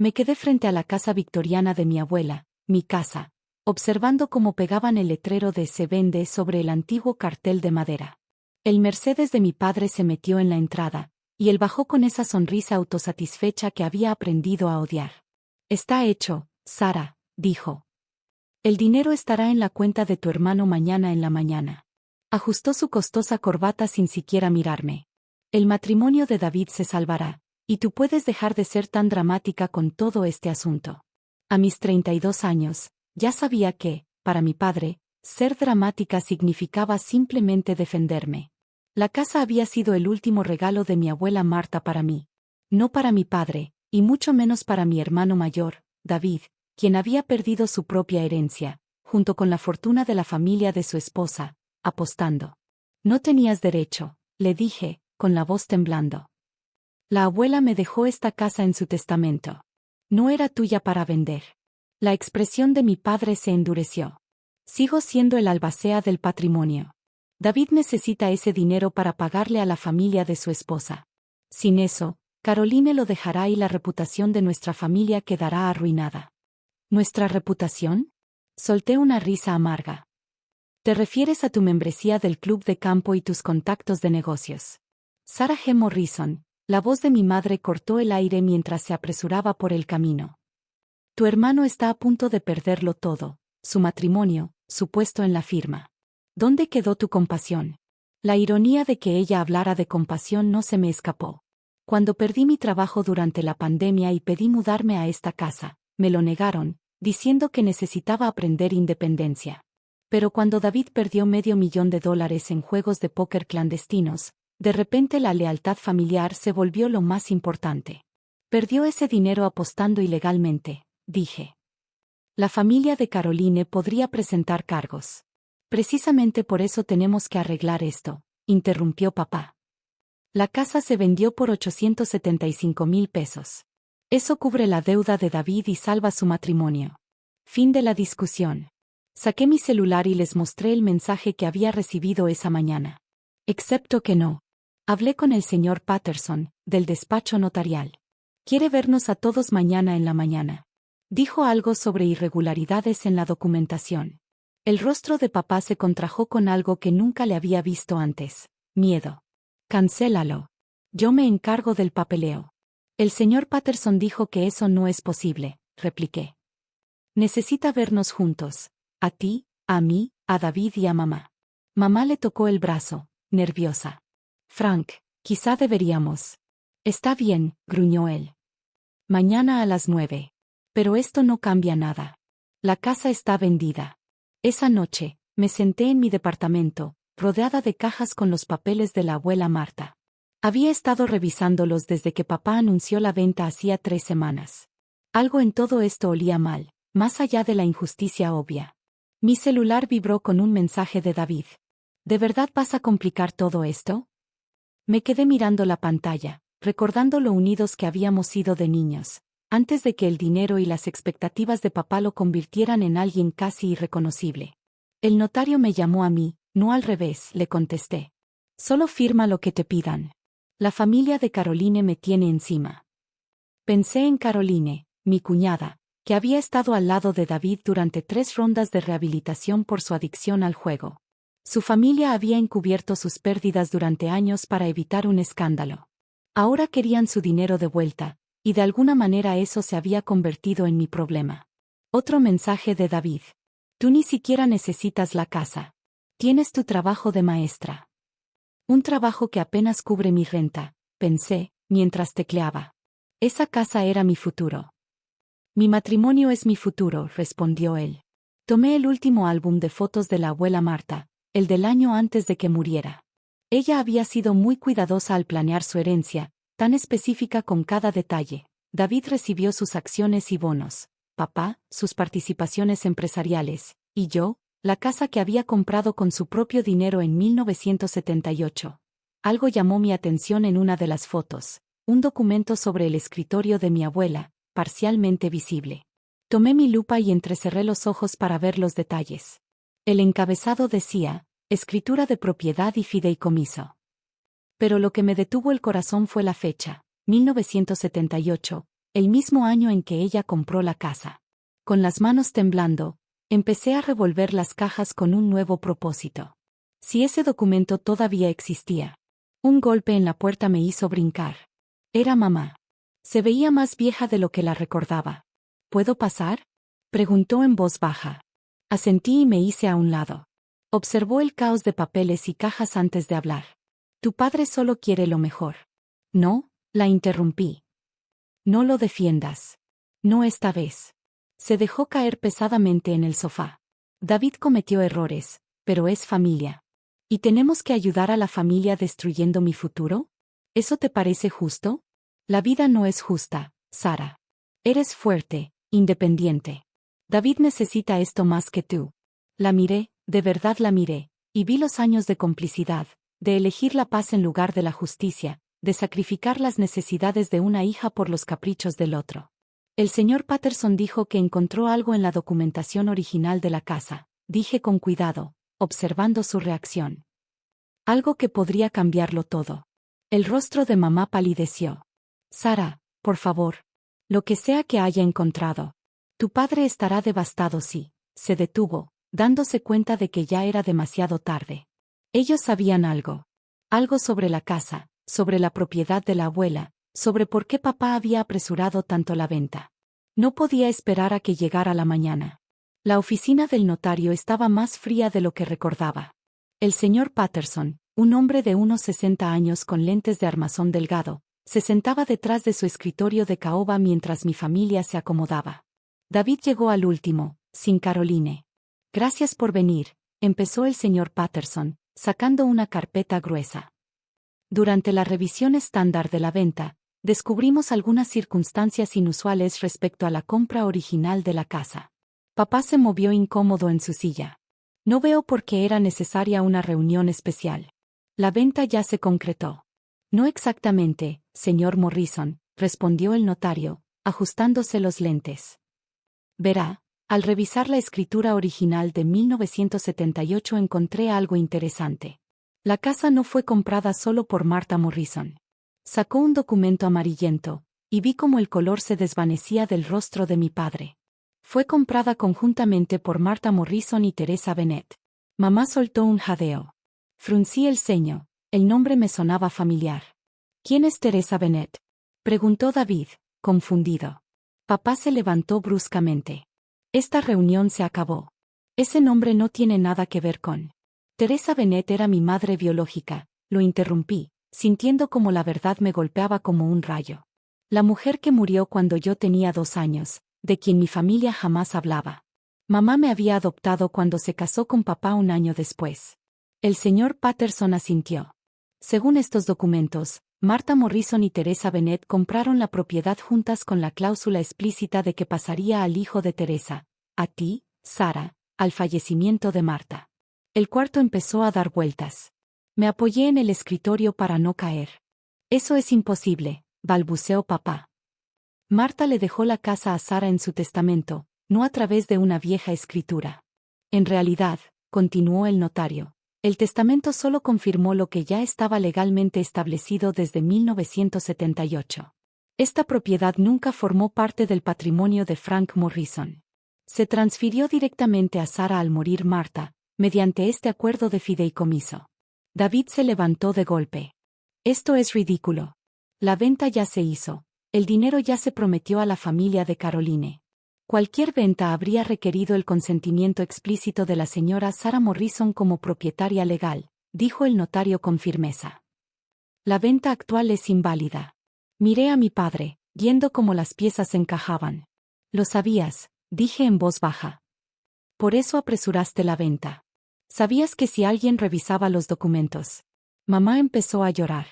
Me quedé frente a la casa victoriana de mi abuela, mi casa, observando cómo pegaban el letrero de "Se vende" sobre el antiguo cartel de madera. El Mercedes de mi padre se metió en la entrada, y él bajó con esa sonrisa autosatisfecha que había aprendido a odiar. Está hecho, Sara, dijo. El dinero estará en la cuenta de tu hermano mañana en la mañana. Ajustó su costosa corbata sin siquiera mirarme. El matrimonio de David se salvará, y tú puedes dejar de ser tan dramática con todo este asunto. A mis 32 años, ya sabía que, para mi padre, ser dramática significaba simplemente defenderme. La casa había sido el último regalo de mi abuela Marta para mí. No para mi padre, y mucho menos para mi hermano mayor, David, quien había perdido su propia herencia, junto con la fortuna de la familia de su esposa, apostando. No tenías derecho, le dije, con la voz temblando. La abuela me dejó esta casa en su testamento. No era tuya para vender. La expresión de mi padre se endureció. Sigo siendo el albacea del patrimonio. David necesita ese dinero para pagarle a la familia de su esposa. Sin eso, Caroline lo dejará y la reputación de nuestra familia quedará arruinada. ¿Nuestra reputación? Solté una risa amarga. ¿Te refieres a tu membresía del club de campo y tus contactos de negocios? Sarah G. Morrison, la voz de mi madre cortó el aire mientras se apresuraba por el camino. Tu hermano está a punto de perderlo todo, su matrimonio, su puesto en la firma. ¿Dónde quedó tu compasión? La ironía de que ella hablara de compasión no se me escapó. Cuando perdí mi trabajo durante la pandemia y pedí mudarme a esta casa, me lo negaron, diciendo que necesitaba aprender independencia. Pero cuando David perdió $500,000 en juegos de póker clandestinos, de repente la lealtad familiar se volvió lo más importante. Perdió ese dinero apostando ilegalmente, dije. La familia de Caroline podría presentar cargos. Precisamente por eso tenemos que arreglar esto, interrumpió papá. La casa se vendió por $875,000. Eso cubre la deuda de David y salva su matrimonio. Fin de la discusión. Saqué mi celular y les mostré el mensaje que había recibido esa mañana. Excepto que no. Hablé con el señor Patterson, del despacho notarial. Quiere vernos a todos mañana en la mañana. Dijo algo sobre irregularidades en la documentación. El rostro de papá se contrajo con algo que nunca le había visto antes. Miedo. Cancélalo. Yo me encargo del papeleo. El señor Patterson dijo que eso no es posible, repliqué. Necesita vernos juntos. A ti, a mí, a David y a mamá. Mamá le tocó el brazo, nerviosa. Frank, quizá deberíamos. Está bien, gruñó él. Mañana a las 9. Pero esto no cambia nada. La casa está vendida. Esa noche, me senté en mi departamento, rodeada de cajas con los papeles de la abuela Marta. Había estado revisándolos desde que papá anunció la venta hacía 3 semanas. Algo en todo esto olía mal, más allá de la injusticia obvia. Mi celular vibró con un mensaje de David. ¿De verdad vas a complicar todo esto? Me quedé mirando la pantalla, recordando lo unidos que habíamos sido de niños, antes de que el dinero y las expectativas de papá lo convirtieran en alguien casi irreconocible. El notario me llamó a mí, no al revés, le contesté. Solo firma lo que te pidan. La familia de Caroline me tiene encima. Pensé en Caroline, mi cuñada, que había estado al lado de David durante 3 rondas de rehabilitación por su adicción al juego. Su familia había encubierto sus pérdidas durante años para evitar un escándalo. Ahora querían su dinero de vuelta, y de alguna manera eso se había convertido en mi problema. Otro mensaje de David. Tú ni siquiera necesitas la casa. Tienes tu trabajo de maestra. Un trabajo que apenas cubre mi renta, pensé, mientras tecleaba. Esa casa era mi futuro. Mi matrimonio es mi futuro, respondió él. Tomé el último álbum de fotos de la abuela Marta, el del año antes de que muriera. Ella había sido muy cuidadosa al planear su herencia, tan específica con cada detalle. David recibió sus acciones y bonos, papá, sus participaciones empresariales, y yo, la casa que había comprado con su propio dinero en 1978. Algo llamó mi atención en una de las fotos, un documento sobre el escritorio de mi abuela, parcialmente visible. Tomé mi lupa y entrecerré los ojos para ver los detalles. El encabezado decía, escritura de propiedad y fideicomiso. Pero lo que me detuvo el corazón fue la fecha, 1978, el mismo año en que ella compró la casa. Con las manos temblando, empecé a revolver las cajas con un nuevo propósito. Si ese documento todavía existía. Un golpe en la puerta me hizo brincar. Era mamá. Se veía más vieja de lo que la recordaba. ¿Puedo pasar?, preguntó en voz baja. Asentí y me hice a un lado. Observó el caos de papeles y cajas antes de hablar. Tu padre solo quiere lo mejor. No, la interrumpí. No lo defiendas. No esta vez. Se dejó caer pesadamente en el sofá. David cometió errores, pero es familia. ¿Y tenemos que ayudar a la familia destruyendo mi futuro? ¿Eso te parece justo? La vida no es justa, Sara. Eres fuerte, independiente. David necesita esto más que tú. La miré, de verdad la miré, y vi los años de complicidad, de elegir la paz en lugar de la justicia, de sacrificar las necesidades de una hija por los caprichos del otro. El señor Patterson dijo que encontró algo en la documentación original de la casa, dije con cuidado, observando su reacción. Algo que podría cambiarlo todo. El rostro de mamá palideció. Sara, por favor. Lo que sea que haya encontrado. Tu padre estará devastado si. Se detuvo, dándose cuenta de que ya era demasiado tarde. Ellos sabían algo. Algo sobre la casa, sobre la propiedad de la abuela, sobre por qué papá había apresurado tanto la venta. No podía esperar a que llegara la mañana. La oficina del notario estaba más fría de lo que recordaba. El señor Patterson, un hombre de unos 60 años con lentes de armazón delgado, se sentaba detrás de su escritorio de caoba mientras mi familia se acomodaba. David llegó al último, sin Caroline. Gracias por venir, empezó el señor Patterson, sacando una carpeta gruesa. Durante la revisión estándar de la venta, descubrimos algunas circunstancias inusuales respecto a la compra original de la casa. Papá se movió incómodo en su silla. No veo por qué era necesaria una reunión especial. La venta ya se concretó. No exactamente, señor Morrison, respondió el notario, ajustándose los lentes. Verá, al revisar la escritura original de 1978 encontré algo interesante. La casa no fue comprada solo por Martha Morrison. Sacó un documento amarillento, y vi cómo el color se desvanecía del rostro de mi padre. Fue comprada conjuntamente por Martha Morrison y Teresa Bennett. Mamá soltó un jadeo. Fruncí el ceño, el nombre me sonaba familiar. ¿Quién es Teresa Bennett?, preguntó David, confundido. Papá se levantó bruscamente. Esta reunión se acabó. Ese nombre no tiene nada que ver con... Teresa Bennett era mi madre biológica, lo interrumpí, sintiendo como la verdad me golpeaba como un rayo. La mujer que murió cuando yo tenía 2 años, de quien mi familia jamás hablaba. Mamá me había adoptado cuando se casó con papá un año después. El señor Patterson asintió. Según estos documentos, Martha Morrison y Teresa Bennett compraron la propiedad juntas con la cláusula explícita de que pasaría al hijo de Teresa, a ti, Sara, al fallecimiento de Martha. El cuarto empezó a dar vueltas. Me apoyé en el escritorio para no caer. Eso es imposible, balbuceó papá. Martha le dejó la casa a Sara en su testamento, no a través de una vieja escritura. En realidad, continuó el notario, el testamento solo confirmó lo que ya estaba legalmente establecido desde 1978. Esta propiedad nunca formó parte del patrimonio de Frank Morrison. Se transfirió directamente a Sara al morir Martha, mediante este acuerdo de fideicomiso. David se levantó de golpe. Esto es ridículo. La venta ya se hizo. El dinero ya se prometió a la familia de Caroline. Cualquier venta habría requerido el consentimiento explícito de la señora Sara Morrison como propietaria legal, dijo el notario con firmeza. La venta actual es inválida. Miré a mi padre, viendo cómo las piezas encajaban. Lo sabías, dije en voz baja. Por eso apresuraste la venta. Sabías que si alguien revisaba los documentos. Mamá empezó a llorar.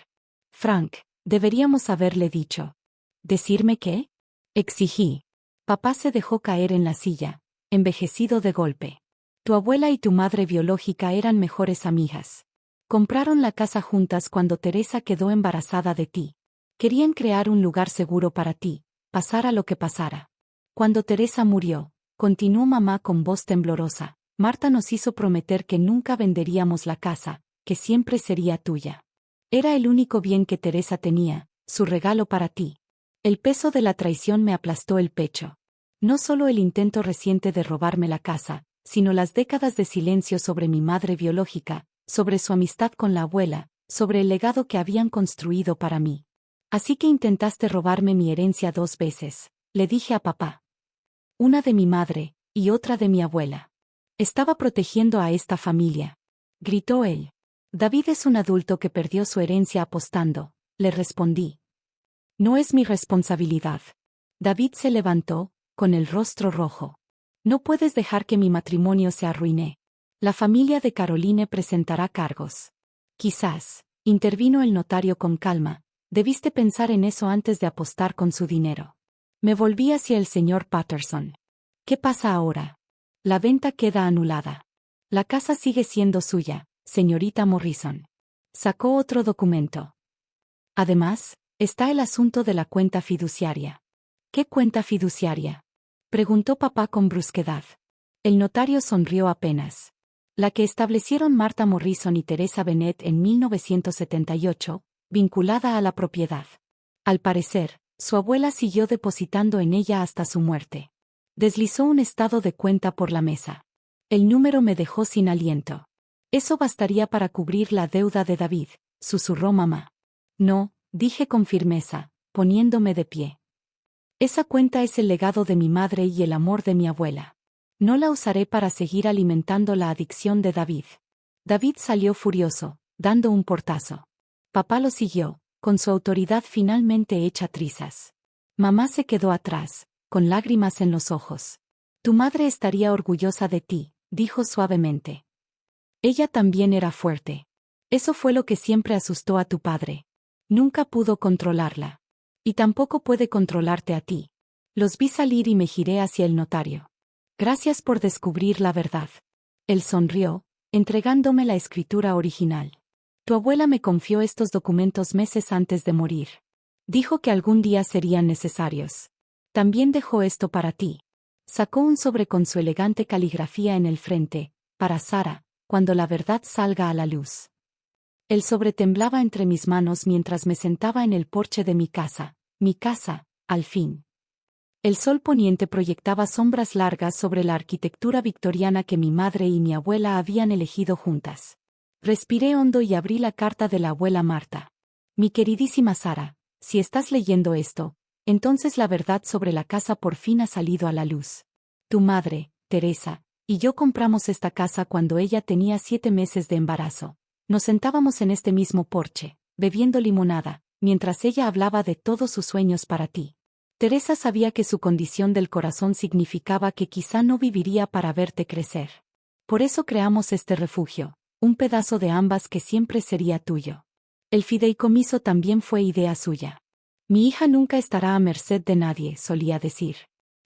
Frank, deberíamos haberle dicho. ¿Decirme qué? Exigí. Papá se dejó caer en la silla, envejecido de golpe. Tu abuela y tu madre biológica eran mejores amigas. Compraron la casa juntas cuando Teresa quedó embarazada de ti. Querían crear un lugar seguro para ti, pasara lo que pasara. Cuando Teresa murió, continuó mamá con voz temblorosa, Martha nos hizo prometer que nunca venderíamos la casa, que siempre sería tuya. Era el único bien que Teresa tenía, su regalo para ti. El peso de la traición me aplastó el pecho. No solo el intento reciente de robarme la casa, sino las décadas de silencio sobre mi madre biológica, sobre su amistad con la abuela, sobre el legado que habían construido para mí. Así que intentaste robarme mi herencia 2 veces, le dije a papá. Una de mi madre, y otra de mi abuela. Estaba protegiendo a esta familia. Gritó él. David es un adulto que perdió su herencia apostando, le respondí. No es mi responsabilidad. David se levantó, con el rostro rojo. No puedes dejar que mi matrimonio se arruine. La familia de Caroline presentará cargos. Quizás, intervino el notario con calma, debiste pensar en eso antes de apostar con su dinero. Me volví hacia el señor Patterson. ¿Qué pasa ahora? La venta queda anulada. La casa sigue siendo suya, señorita Morrison. Sacó otro documento. Además, está el asunto de la cuenta fiduciaria. ¿Qué cuenta fiduciaria? Preguntó papá con brusquedad. El notario sonrió apenas. La que establecieron Martha Morrison y Teresa Bennett en 1978, vinculada a la propiedad. Al parecer, su abuela siguió depositando en ella hasta su muerte. Deslizó un estado de cuenta por la mesa. El número me dejó sin aliento. Eso bastaría para cubrir la deuda de David, susurró mamá. No, dije con firmeza, poniéndome de pie. Esa cuenta es el legado de mi madre y el amor de mi abuela. No la usaré para seguir alimentando la adicción de David. David salió furioso, dando un portazo. Papá lo siguió, con su autoridad finalmente hecha trizas. Mamá se quedó atrás, con lágrimas en los ojos. Tu madre estaría orgullosa de ti, dijo suavemente. Ella también era fuerte. Eso fue lo que siempre asustó a tu padre. Nunca pudo controlarla. Y tampoco puede controlarte a ti. Los vi salir y me giré hacia el notario. Gracias por descubrir la verdad. Él sonrió, entregándome la escritura original. Tu abuela me confió estos documentos meses antes de morir. Dijo que algún día serían necesarios. También dejó esto para ti. Sacó un sobre con su elegante caligrafía en el frente, para Sara, cuando la verdad salga a la luz. El sobre temblaba entre mis manos mientras me sentaba en el porche de mi casa, al fin. El sol poniente proyectaba sombras largas sobre la arquitectura victoriana que mi madre y mi abuela habían elegido juntas. Respiré hondo y abrí la carta de la abuela Marta. Mi queridísima Sara, si estás leyendo esto, entonces la verdad sobre la casa por fin ha salido a la luz. Tu madre, Teresa, y yo compramos esta casa cuando ella tenía 7 meses de embarazo. Nos sentábamos en este mismo porche, bebiendo limonada, mientras ella hablaba de todos sus sueños para ti. Teresa sabía que su condición del corazón significaba que quizá no viviría para verte crecer. Por eso creamos este refugio, un pedazo de ambas que siempre sería tuyo. El fideicomiso también fue idea suya. Mi hija nunca estará a merced de nadie, solía decir.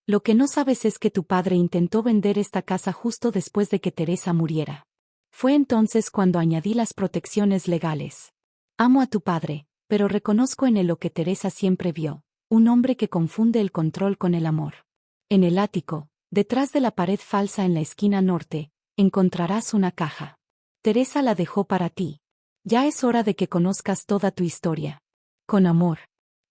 Lo que no sabes es que tu padre intentó vender esta casa justo después de que Teresa muriera. Fue entonces cuando añadí las protecciones legales. Amo a tu padre, pero reconozco en él lo que Teresa siempre vio, un hombre que confunde el control con el amor. En el ático, detrás de la pared falsa en la esquina norte, encontrarás una caja. Teresa la dejó para ti. Ya es hora de que conozcas toda tu historia. Con amor.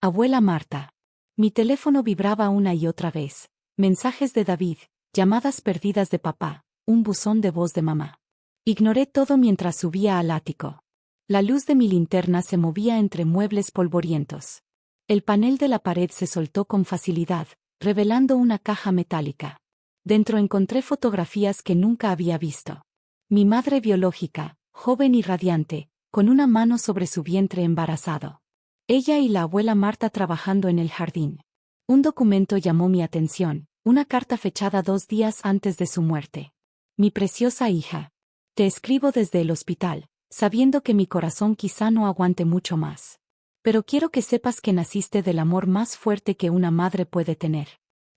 Abuela Marta. Mi teléfono vibraba una y otra vez. Mensajes de David, llamadas perdidas de papá, un buzón de voz de mamá. Ignoré todo mientras subía al ático. La luz de mi linterna se movía entre muebles polvorientos. El panel de la pared se soltó con facilidad, revelando una caja metálica. Dentro encontré fotografías que nunca había visto. Mi madre biológica, joven y radiante, con una mano sobre su vientre embarazado. Ella y la abuela Marta trabajando en el jardín. Un documento llamó mi atención, una carta fechada 2 días antes de su muerte. Mi preciosa hija. Te escribo desde el hospital, sabiendo que mi corazón quizá no aguante mucho más. Pero quiero que sepas que naciste del amor más fuerte que una madre puede tener.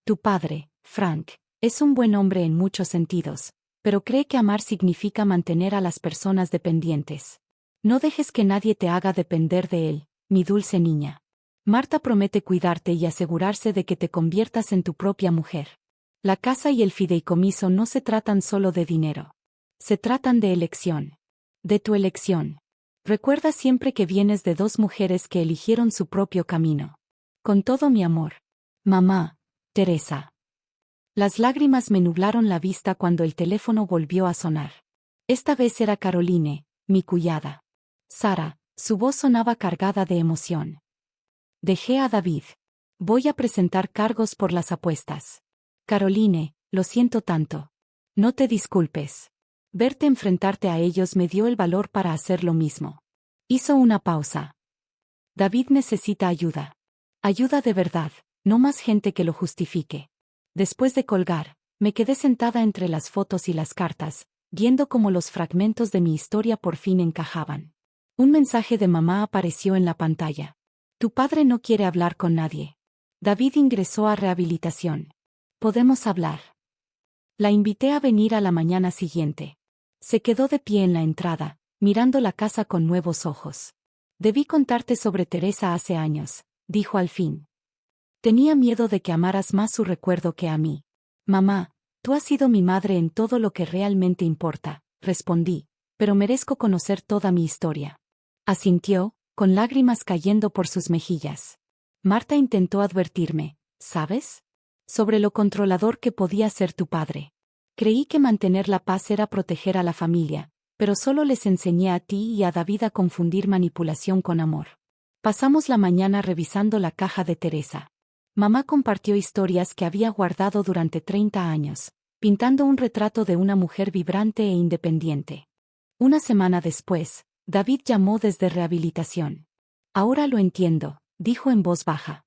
Tu padre, Frank, es un buen hombre en muchos sentidos, pero cree que amar significa mantener a las personas dependientes. No dejes que nadie te haga depender de él, mi dulce niña. Marta promete cuidarte y asegurarse de que te conviertas en tu propia mujer. La casa y el fideicomiso no se tratan solo de dinero. Se tratan de elección. De tu elección. Recuerda siempre que vienes de 2 mujeres que eligieron su propio camino. Con todo mi amor. Mamá, Teresa. Las lágrimas me nublaron la vista cuando el teléfono volvió a sonar. Esta vez era Caroline, mi cuñada. Sara, su voz sonaba cargada de emoción. Dejé a David. Voy a presentar cargos por las apuestas. Caroline, lo siento tanto. No te disculpes. Verte enfrentarte a ellos me dio el valor para hacer lo mismo. Hizo una pausa. David necesita ayuda. Ayuda de verdad, no más gente que lo justifique. Después de colgar, me quedé sentada entre las fotos y las cartas, viendo cómo los fragmentos de mi historia por fin encajaban. Un mensaje de mamá apareció en la pantalla. Tu padre no quiere hablar con nadie. David ingresó a rehabilitación. ¿Podemos hablar? La invité a venir a la mañana siguiente. Se quedó de pie en la entrada, mirando la casa con nuevos ojos. Debí contarte sobre Teresa hace años, dijo al fin. Tenía miedo de que amaras más su recuerdo que a mí. Mamá, tú has sido mi madre en todo lo que realmente importa, respondí, pero merezco conocer toda mi historia. Asintió, con lágrimas cayendo por sus mejillas. Marta intentó advertirme, ¿sabes? Sobre lo controlador que podía ser tu padre. Creí que mantener la paz era proteger a la familia, pero solo les enseñé a ti y a David a confundir manipulación con amor. Pasamos la mañana revisando la caja de Teresa. Mamá compartió historias que había guardado durante 30 años, pintando un retrato de una mujer vibrante e independiente. Una semana después, David llamó desde rehabilitación. Ahora lo entiendo, dijo en voz baja.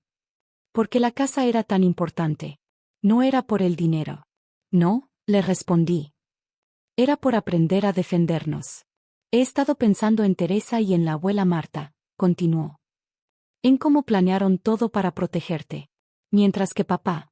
¿Por qué la casa era tan importante? No era por el dinero. No, le respondí. Era por aprender a defendernos. He estado pensando en Teresa y en la abuela Marta, continuó. En cómo planearon todo para protegerte. Mientras que papá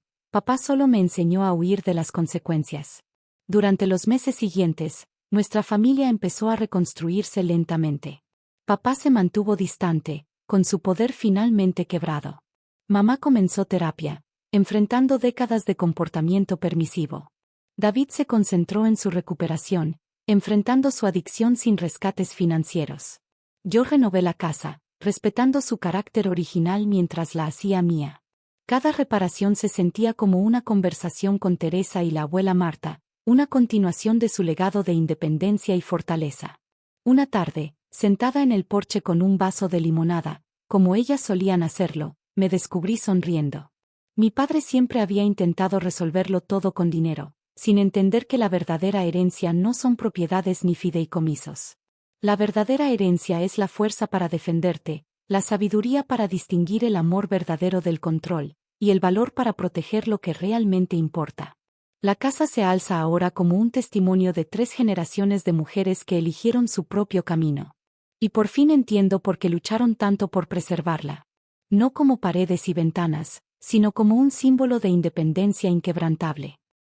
solo me enseñó a huir de las consecuencias. Durante los meses siguientes, nuestra familia empezó a reconstruirse lentamente. Papá se mantuvo distante, con su poder finalmente quebrado. Mamá comenzó terapia, enfrentando décadas de comportamiento permisivo. David se concentró en su recuperación, enfrentando su adicción sin rescates financieros. Yo renové la casa, respetando su carácter original mientras la hacía mía. Cada reparación se sentía como una conversación con Teresa y la abuela Marta, una continuación de su legado de independencia y fortaleza. Una tarde, sentada en el porche con un vaso de limonada, como ellas solían hacerlo, me descubrí sonriendo. Mi padre siempre había intentado resolverlo todo con dinero, sin entender que la verdadera herencia no son propiedades ni fideicomisos. La verdadera herencia es la fuerza para defenderte, la sabiduría para distinguir el amor verdadero del control, y el valor para proteger lo que realmente importa. La casa se alza ahora como un testimonio de 3 generaciones de mujeres que eligieron su propio camino. Y por fin entiendo por qué lucharon tanto por preservarla. No como paredes y ventanas, sino como un símbolo de independencia inquebrantable.